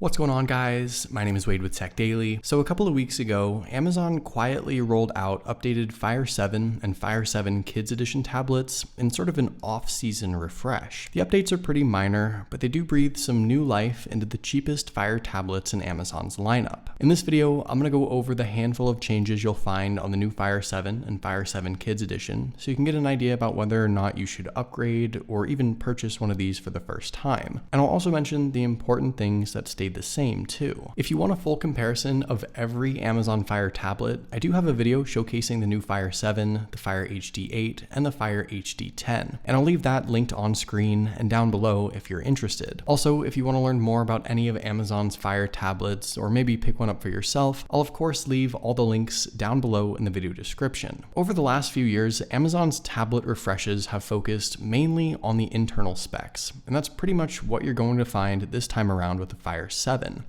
What's going on, guys? My name is Wade with Tech Daily. So a couple of weeks ago, Amazon quietly rolled out updated Fire 7 and Fire 7 Kids Edition tablets in sort of an off-season refresh. The updates are pretty minor, but they do breathe some new life into the cheapest Fire tablets in Amazon's lineup. In this video, I'm going to go over the handful of changes you'll find on the new Fire 7 and Fire 7 Kids Edition, so you can get an idea about whether or not you should upgrade or even purchase one of these for the first time. And I'll also mention the important things that stayed the same too. If you want a full comparison of every Amazon Fire tablet, I do have a video showcasing the new Fire 7, the Fire HD 8, and the Fire HD 10, and I'll leave that linked on screen and down below if you're interested. Also, if you want to learn more about any of Amazon's Fire tablets, or maybe pick one up for yourself, I'll of course leave all the links down below in the video description. Over the last few years, Amazon's tablet refreshes have focused mainly on the internal specs, and that's pretty much what you're going to find this time around with the Fire 7.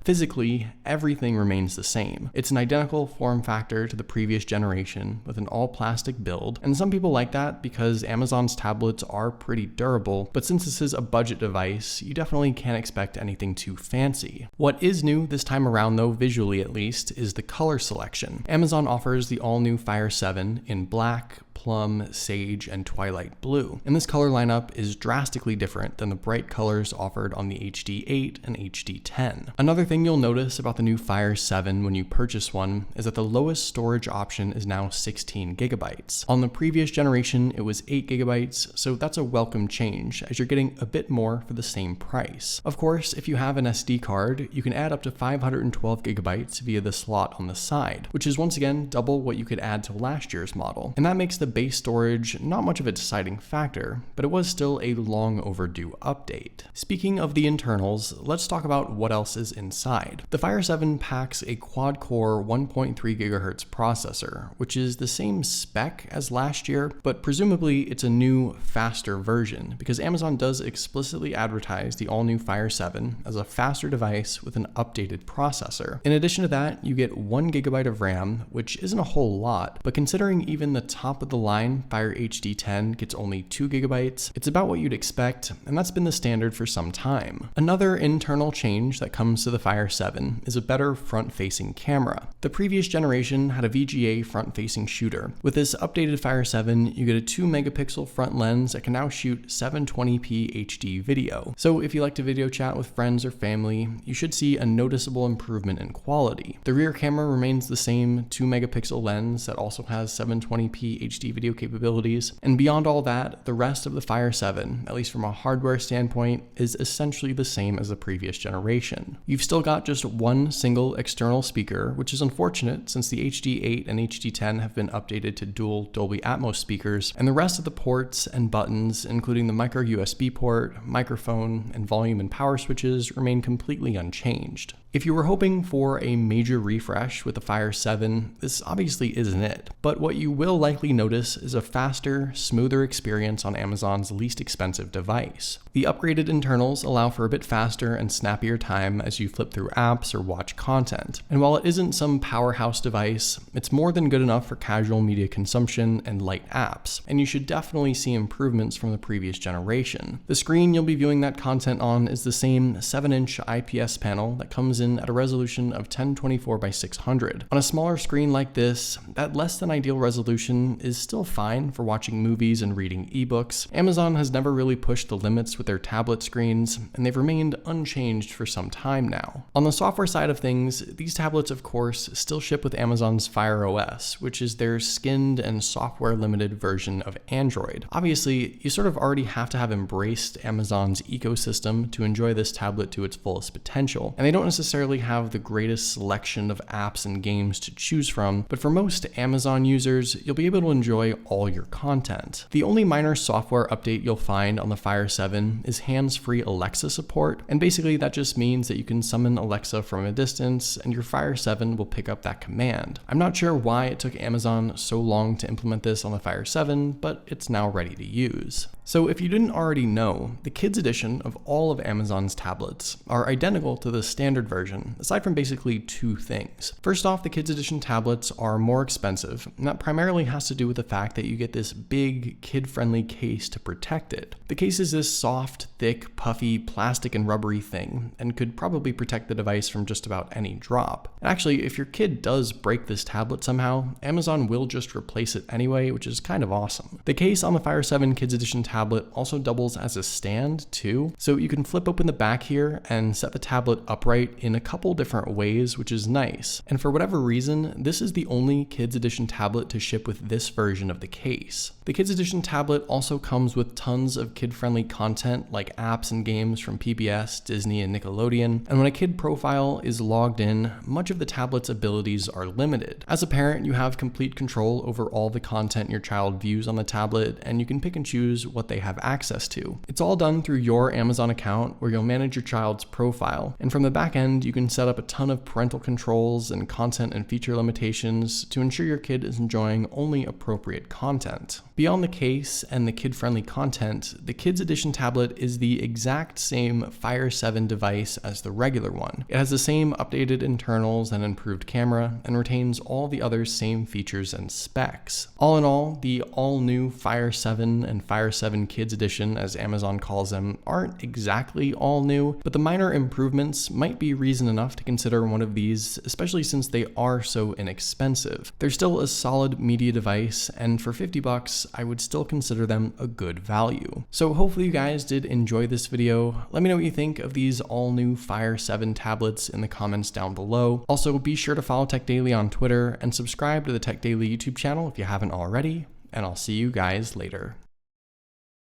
Physically, everything remains the same. It's an identical form factor to the previous generation with an all-plastic build, and some people like that because Amazon's tablets are pretty durable, but since this is a budget device, you definitely can't expect anything too fancy. What is new this time around though, visually at least, is the color selection. Amazon offers the all-new Fire 7 in black, plum, sage, and twilight blue. And this color lineup is drastically different than the bright colors offered on the HD 8 and HD 10. Another thing you'll notice about the new Fire 7 when you purchase one is that the lowest storage option is now 16 gigabytes. On the previous generation, it was 8 gigabytes, so that's a welcome change as you're getting a bit more for the same price. Of course, if you have an SD card, you can add up to 512 gigabytes via the slot on the side, which is once again double what you could add to last year's model. And that makes the base storage not much of a deciding factor, but it was still a long overdue update. Speaking of the internals, let's talk about what else is inside. The Fire 7 packs a quad-core 1.3 GHz processor, which is the same spec as last year, but presumably it's a new, faster version, because Amazon does explicitly advertise the all-new Fire 7 as a faster device with an updated processor. In addition to that, you get 1 GB of RAM, which isn't a whole lot, but considering even the top of the line Fire HD 10 gets only 2 GB, it's about what you'd expect, and that's been the standard for some time. Another internal change that comes to the Fire 7 is a better front-facing camera. The previous generation had a VGA front-facing shooter. With this updated Fire 7, you get a 2 megapixel front lens that can now shoot 720p HD video. So if you like to video chat with friends or family, you should see a noticeable improvement in quality. The rear camera remains the same 2 megapixel lens that also has 720p HD video capabilities, and beyond all that, the rest of the Fire 7, at least from a hardware standpoint, is essentially the same as the previous generation. You've still got just one single external speaker, which is unfortunate since the HD 8 and HD 10 have been updated to dual Dolby Atmos speakers, and the rest of the ports and buttons, including the micro USB port, microphone, and volume and power switches, remain completely unchanged. If you were hoping for a major refresh with the Fire 7, this obviously isn't it, but what you will likely notice is a faster, smoother experience on Amazon's least expensive device. The upgraded internals allow for a bit faster and snappier time as you flip through apps or watch content, and while it isn't some powerhouse device, it's more than good enough for casual media consumption and light apps, and you should definitely see improvements from the previous generation. The screen you'll be viewing that content on is the same 7-inch IPS panel that comes in at a resolution of 1024 by 600. On a smaller screen like this, that less than ideal resolution is still fine for watching movies and reading ebooks. Amazon has never really pushed the limits with their tablet screens, and they've remained unchanged for some time now. On the software side of things, these tablets of course still ship with Amazon's Fire OS, which is their skinned and software limited version of Android. Obviously, you sort of already have to have embraced Amazon's ecosystem to enjoy this tablet to its fullest potential, and they don't necessarily have the greatest selection of apps and games to choose from, but for most Amazon users, you'll be able to enjoy all your content. The only minor software update you'll find on the Fire 7 is hands-free Alexa support, and basically that just means that you can summon Alexa from a distance and your Fire 7 will pick up that command. I'm not sure why it took Amazon so long to implement this on the Fire 7, but it's now ready to use. So if you didn't already know, the Kids Edition of all of Amazon's tablets are identical to the standard version, aside from basically two things. First off, the Kids Edition tablets are more expensive, and that primarily has to do with the fact that you get this big, kid-friendly case to protect it. The case is this soft, thick, puffy, plastic and rubbery thing, and could probably protect the device from just about any drop. And actually, if your kid does break this tablet somehow, Amazon will just replace it anyway, which is kind of awesome. The case on the Fire 7 Kids Edition tablet also doubles as a stand too, so you can flip open the back here and set the tablet upright in a couple different ways, which is nice. And for whatever reason, this is the only Kids Edition tablet to ship with this version of the case. The Kids Edition tablet also comes with tons of kid-friendly content like apps and games from PBS, Disney, and Nickelodeon, and when a kid profile is logged in, much of the tablet's abilities are limited. As a parent, you have complete control over all the content your child views on the tablet, and you can pick and choose what they have access to. It's all done through your Amazon account where you'll manage your child's profile, and from the back end you can set up a ton of parental controls and content and feature limitations to ensure your kid is enjoying only appropriate content. Beyond the case and the kid-friendly content, the Kids Edition tablet is the exact same Fire 7 device as the regular one. It has the same updated internals and improved camera, and retains all the other same features and specs. All in all, the all-new Fire 7 and Fire 7 Kids Edition, as Amazon calls them, aren't exactly all new, but the minor improvements might be reason enough to consider one of these, especially since they are so inexpensive. They're still a solid media device, and for $50, I would still consider them a good value. So hopefully you guys did enjoy this video. Let me know what you think of these all-new Fire 7 tablets in the comments down below. Also, be sure to follow Tech Daily on Twitter and subscribe to the Tech Daily YouTube channel if you haven't already, and I'll see you guys later.